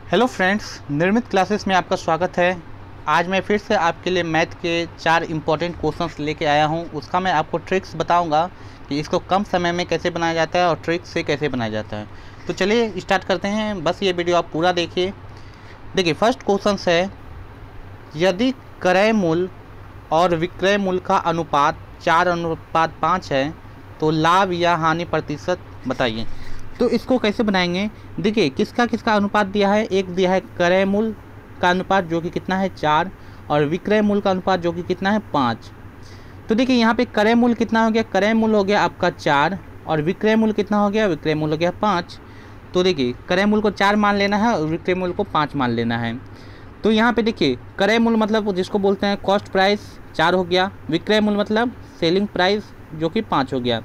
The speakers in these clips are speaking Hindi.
हेलो फ्रेंड्स, निर्मित क्लासेस में आपका स्वागत है। आज मैं फिर से आपके लिए मैथ के 4 इम्पॉर्टेंट क्वेश्चंस लेके आया हूं। उसका मैं आपको ट्रिक्स बताऊंगा कि इसको कम समय में कैसे बनाया जाता है और ट्रिक्स से कैसे बनाया जाता है। तो चलिए स्टार्ट करते हैं। बस ये वीडियो आप पूरा देखिए। देखिए, फर्स्ट क्वेश्चन है, यदि क्रय मूल्य और विक्रय मूल्य का अनुपात 4:5 है तो लाभ या हानि प्रतिशत बताइए। तो इसको कैसे बनाएंगे? देखिए, किसका किसका अनुपात दिया है। एक दिया है क्रय मूल्य का अनुपात जो कि कितना है 4, और विक्रय मूल्य का अनुपात जो कि कितना है 5। तो देखिए, यहाँ पे क्रय मूल्य कितना हो गया? क्रय मूल्य हो गया आपका 4, और विक्रय मूल्य कितना हो गया? विक्रय मूल्य हो गया 5। तो देखिए, क्रय मूल्य को 4 मान लेना है और विक्रय मूल्य को 5 मान लेना है। तो यहाँ पे देखिए, क्रय मूल्य मतलब जिसको बोलते हैं कॉस्ट प्राइस 4 हो गया, विक्रय मूल्य मतलब सेलिंग प्राइस जो कि 5 हो गया।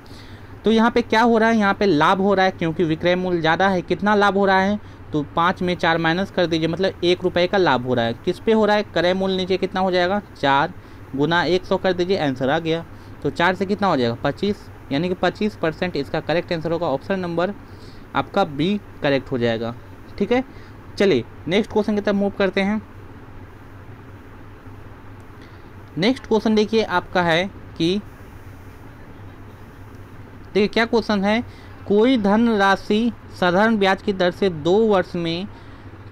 तो यहाँ पे क्या हो रहा है? यहाँ पे लाभ हो रहा है क्योंकि विक्रय मूल्य ज़्यादा है। कितना लाभ हो रहा है? तो 5 में 4 माइनस कर दीजिए, मतलब 1 रुपये का लाभ हो रहा है। किस पे हो रहा है? क्रय मूल्य नीचे कितना हो जाएगा? 4 गुना 100 कर दीजिए, आंसर आ गया। तो 4 से कितना हो जाएगा? 25, यानी कि 25% इसका करेक्ट आंसर होगा। ऑप्शन नंबर आपका बी करेक्ट हो जाएगा। ठीक है, चलिए नेक्स्ट क्वेश्चन की तरफ मूव करते हैं। नेक्स्ट क्वेश्चन देखिए आपका है कि देखिए क्या क्वेश्चन है, कोई धन राशि साधारण ब्याज की दर से 2 वर्ष में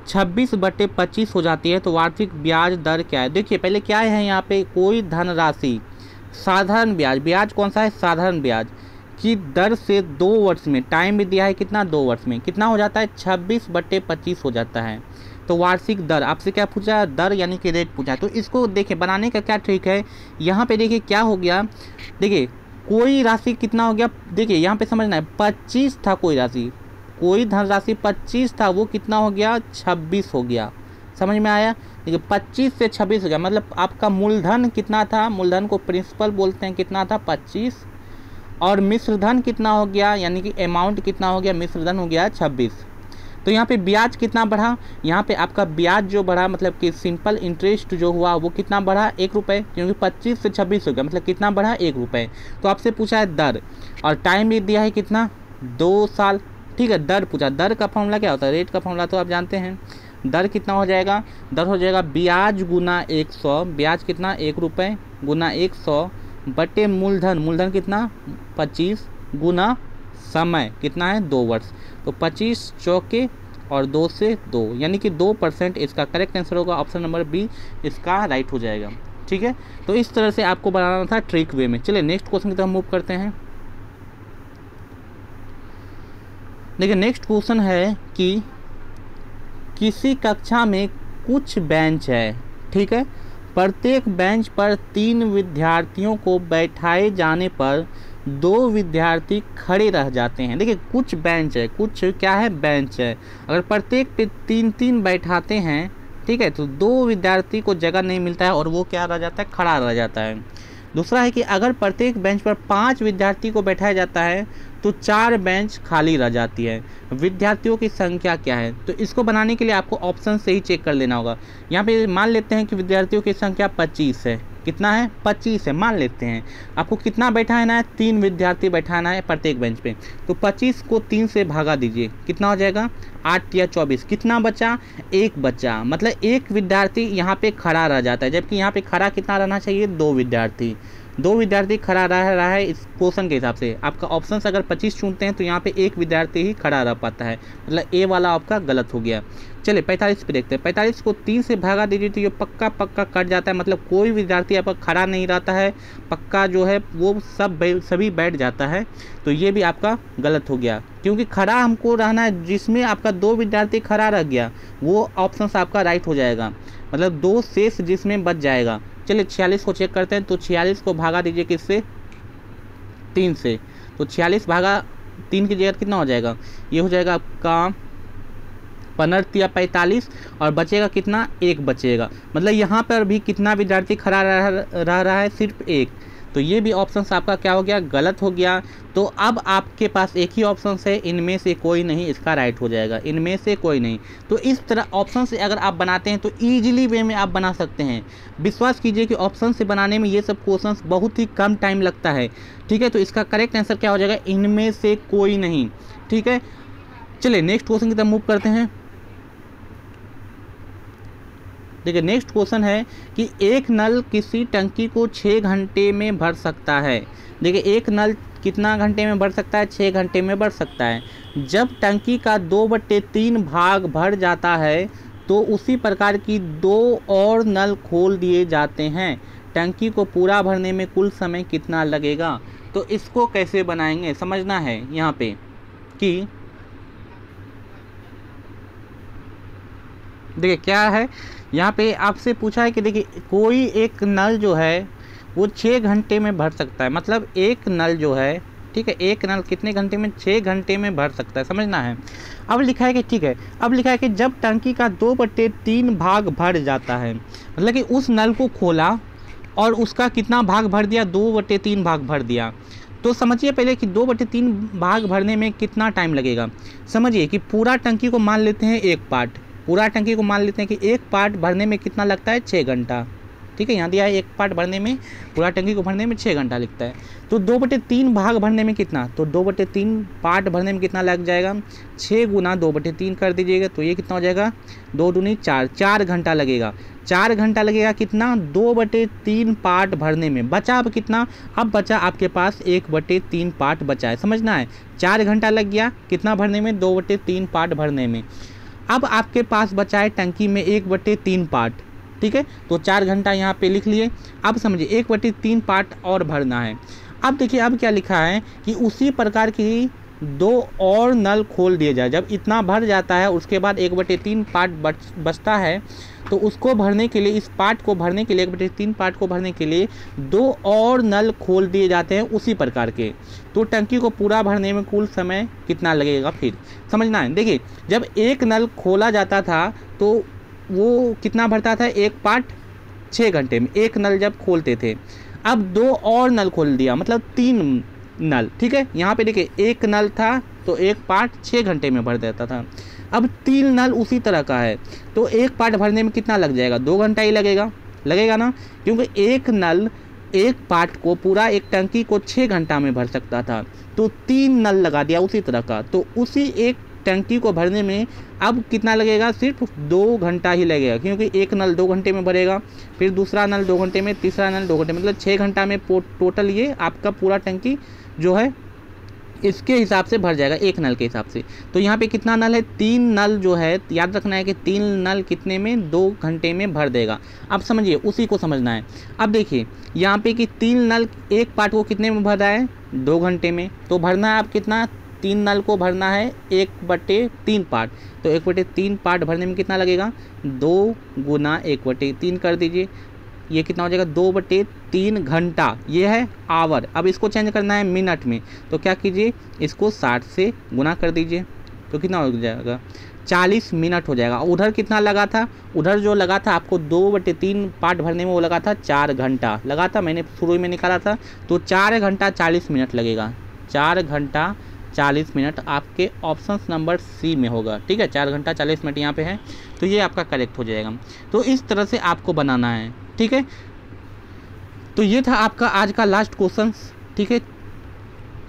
26/25 हो जाती है तो वार्षिक ब्याज दर क्या है? देखिए पहले क्या है यहाँ पे, कोई धन राशि साधारण ब्याज, ब्याज कौन सा है? साधारण ब्याज की दर से 2 वर्ष में, टाइम भी दिया है कितना? 2 वर्ष में कितना हो जाता है? 26/25 हो जाता है। तो वार्षिक दर आपसे क्या पूछा? दर यानी कि रेट पूछा। तो इसको देखिए बनाने का क्या ट्रिक है। यहाँ पे देखिए क्या हो गया, देखिए कोई राशि कितना हो गया? देखिए यहाँ पे समझना है, 25 था कोई राशि, कोई धनराशि 25 था, वो कितना हो गया? 26 हो गया। समझ में आया? देखिए 25 से 26 हो गया, मतलब आपका मूलधन कितना था? मूलधन को प्रिंसिपल बोलते हैं, कितना था? 25। और मिश्रधन कितना हो गया? यानी कि अमाउंट कितना हो गया? मिश्रधन हो गया 26। तो यहाँ पे ब्याज कितना बढ़ा? यहाँ पे आपका ब्याज जो बढ़ा, मतलब कि सिंपल इंटरेस्ट जो हुआ वो कितना बढ़ा? 1 रुपये, क्योंकि 25 से 26 हो गया, मतलब कितना बढ़ा? 1 रुपये। तो आपसे पूछा है दर, और टाइम भी दिया है कितना? 2 साल। ठीक है, दर पूछा। दर का फॉर्मूला क्या होता है? रेट का फॉर्मूला तो आप जानते हैं। दर कितना हो जाएगा? दर हो जाएगा ब्याज गुना 100। ब्याज कितना? 1 रुपये गुना 100 बटे मूलधन, मूलधन कितना? 25 गुना समय कितना है? 2 वर्ष। तो 25 चौके और 2 से 2, यानी कि 2% इसका करेक्ट आंसर होगा। ऑप्शन नंबर बी इसका राइट हो जाएगा। ठीक है, तो इस तरह से आपको बनाना था ट्रिक वे में। चलिए नेक्स्ट क्वेश्चन की तरफ मूव करते हैं। देखिए नेक्स्ट क्वेश्चन है कि किसी कक्षा में कुछ बेंच है, ठीक है, प्रत्येक बेंच पर 3 विद्यार्थियों को बैठाए जाने पर 2 विद्यार्थी खड़े रह जाते हैं। देखिए कुछ बेंच है, कुछ क्या है? बेंच है। अगर प्रत्येक पे 3-3 बैठाते हैं, ठीक है, तो 2 विद्यार्थी को जगह नहीं मिलता है और वो क्या रह जाता है? खड़ा रह जाता है। दूसरा है कि अगर प्रत्येक बेंच पर 5 विद्यार्थी को बैठाया जाता है तो 4 बेंच खाली रह जाती है। विद्यार्थियों की संख्या क्या है? तो इसको बनाने के लिए आपको ऑप्शन से ही चेक कर लेना होगा। यहाँ पे मान लेते हैं कि विद्यार्थियों की संख्या 25 है। कितना है? 25 है, मान लेते हैं। आपको कितना बैठाना है? 3 विद्यार्थी बैठाना है प्रत्येक बेंच पे। तो 25 को 3 से भागा दीजिए, कितना हो जाएगा? 8 या 24। कितना बचा? 1 बचा, मतलब 1 विद्यार्थी यहाँ पे खड़ा रह जाता है, जबकि यहाँ पे खड़ा कितना रहना चाहिए? 2 विद्यार्थी। 2 विद्यार्थी खड़ा रह रहा है इस क्वेश्चन के हिसाब से। आपका ऑप्शन अगर 25 चुनते हैं तो यहाँ पे 1 विद्यार्थी ही खड़ा रह पाता है, मतलब ए वाला आपका गलत हो गया। चलिए 45 पे देखते हैं। 45 को 3 से भागा दीजिए तो ये पक्का कट जाता है, मतलब कोई विद्यार्थी आपका खड़ा नहीं रहता है, पक्का जो है वो सभी बैठ जाता है। तो ये भी आपका गलत हो गया, क्योंकि खड़ा हमको रहना है, जिसमें आपका 2 विद्यार्थी खड़ा रह गया वो ऑप्शन आपका राइट हो जाएगा, मतलब 2 शेष जिसमें बच जाएगा। चलिए 46 को चेक करते हैं। तो 46 को भागा दीजिए किससे? 3 से। तो 46 भागा 3 की जगह कितना हो जाएगा? ये हो जाएगा आपका 15 या 45, और बचेगा कितना? 1 बचेगा, मतलब यहाँ पर भी कितना विद्यार्थी खड़ा रह रहा है? सिर्फ 1। तो ये भी ऑप्शन आपका क्या हो गया? गलत हो गया। तो अब आपके पास एक ही ऑप्शन है, इनमें से कोई नहीं इसका राइट हो जाएगा, इनमें से कोई नहीं। तो इस तरह ऑप्शन से अगर आप बनाते हैं तो ईजिली वे में आप बना सकते हैं। विश्वास कीजिए कि ऑप्शन से बनाने में ये सब क्वेश्चंस बहुत ही कम टाइम लगता है। ठीक है, तो इसका करेक्ट आंसर क्या हो जाएगा? इनमें से कोई नहीं। ठीक है, चलिए नेक्स्ट क्वेश्चन की तरफ मूव करते हैं। देखिए नेक्स्ट क्वेश्चन है कि एक नल किसी टंकी को 6 घंटे में भर सकता है। देखिए एक नल कितना घंटे में भर सकता है, 6 घंटे में भर सकता है। जब टंकी का 2/3 भाग भर जाता है तो उसी प्रकार की 2 और नल खोल दिए जाते हैं। टंकी को पूरा भरने में कुल समय कितना लगेगा? तो इसको कैसे बनाएंगे समझना है यहाँ पे कि देखिए क्या है, यहाँ पे आपसे पूछा है कि देखिए कोई एक नल जो है वो 6 घंटे में भर सकता है। मतलब एक नल जो है, ठीक है, एक नल कितने घंटे में? 6 घंटे में भर सकता है, समझना है। अब लिखा है कि ठीक है, अब लिखा है कि जब टंकी का 2/3 भाग भर जाता है, मतलब कि उस नल को खोला और उसका कितना भाग भर दिया? 2/3 भाग भर दिया। तो समझिए पहले कि 2/3 भाग भरने में कितना टाइम लगेगा। समझिए कि पूरा टंकी को मान लेते हैं एक पार्ट, पूरा टंकी को मान लेते हैं कि एक पार्ट भरने में कितना लगता है? 6 घंटा। ठीक है, यहाँ दिया है एक पार्ट भरने में, पूरा टंकी को भरने में 6 घंटा लगता है। तो 2/3 भाग भरने में कितना? तो 2/3 पार्ट भरने में कितना लग जाएगा? 6 गुना 2/3 कर दीजिएगा तो ये कितना हो जाएगा? 2 दूनी 4, 4 घंटा लगेगा। 4 घंटा लगेगा कितना? 2/3 पार्ट भरने में। बचा अब कितना? अब बचा आपके पास 1/3 पार्ट बचा है, समझना है। 4 घंटा लग गया कितना भरने में? 2/3 पार्ट भरने में। अब आपके पास बचा है टंकी में 1/3 पार्ट, ठीक है, तो 4 घंटा यहाँ पे लिख लिए। अब समझिए 1/3 पार्ट और भरना है। अब देखिए अब क्या लिखा है कि उसी प्रकार की 2 और नल खोल दिए जाए। जब इतना भर जाता है उसके बाद 1/3 पार्ट बचता है तो उसको भरने के लिए, इस पार्ट को भरने के लिए, 1/3 पार्ट को भरने के लिए 2 और नल खोल दिए जाते हैं उसी प्रकार के। तो टंकी को पूरा भरने में कुल समय कितना लगेगा फिर समझना है। देखिए जब एक नल खोला जाता था तो वो कितना भरता था? एक पार्ट 6 घंटे में, एक नल जब खोलते थे। अब 2 और नल खोल दिया, मतलब 3 नल, ठीक है। यहाँ पे देखिए एक नल था तो एक पार्ट 6 घंटे में भर देता था। अब 3 नल उसी तरह का है तो एक पार्ट भरने में कितना लग जाएगा? 2 घंटा ही लगेगा ना, क्योंकि एक नल एक पार्ट को, पूरा एक टंकी को 6 घंटा में भर सकता था। तो 3 नल लगा दिया उसी तरह का, तो उसी एक टंकी को भरने में अब कितना लगेगा? सिर्फ 2 घंटा ही लगेगा, क्योंकि एक नल 2 घंटे में भरेगा, फिर दूसरा नल 2 घंटे में, तीसरा नल 2 घंटे में, मतलब 6 घंटा में टोटल ये आपका पूरा टंकी जो है इसके हिसाब से भर जाएगा, एक नल के हिसाब से। तो यहाँ पे कितना नल है? 3 नल जो है, याद रखना है कि 3 नल कितने में? 2 घंटे में भर देगा। अब समझिए उसी को समझना है। अब देखिए यहाँ पे कि 3 नल एक पार्ट को कितने में भर रहा है? 2 घंटे में। तो भरना है आप कितना? 3 नल को भरना है 1/3 पार्ट। तो 1/3 पार्ट भरने में कितना लगेगा? 2 गुना 1/3 कर दीजिए, ये कितना हो जाएगा? 2/3 घंटा। ये है आवर। अब इसको चेंज करना है मिनट में, तो क्या कीजिए, इसको 60 से गुना कर दीजिए तो कितना हो जाएगा? 40 मिनट हो जाएगा। उधर कितना लगा था? उधर जो लगा था आपको 2/3 पार्ट भरने में वो लगा था 4 घंटा लगा था, मैंने शुरू में निकाला था। तो 4 घंटा 40 मिनट लगेगा। 4 घंटा 40 मिनट आपके ऑप्शन नंबर सी में होगा, ठीक है। 4 घंटा 40 मिनट यहाँ पे है, तो ये आपका करेक्ट हो जाएगा। तो इस तरह से आपको बनाना है, ठीक है। तो ये था आपका आज का लास्ट क्वेश्चन, ठीक है।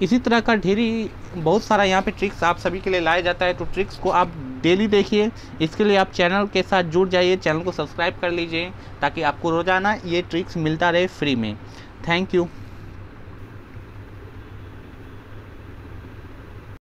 इसी तरह का ढेरी बहुत सारा यहाँ पे ट्रिक्स आप सभी के लिए लाया जाता है, तो ट्रिक्स को आप डेली देखिए। इसके लिए आप चैनल के साथ जुड़ जाइए, चैनल को सब्सक्राइब कर लीजिए ताकि आपको रोज़ाना ये ट्रिक्स मिलता रहे फ्री में। Thank you.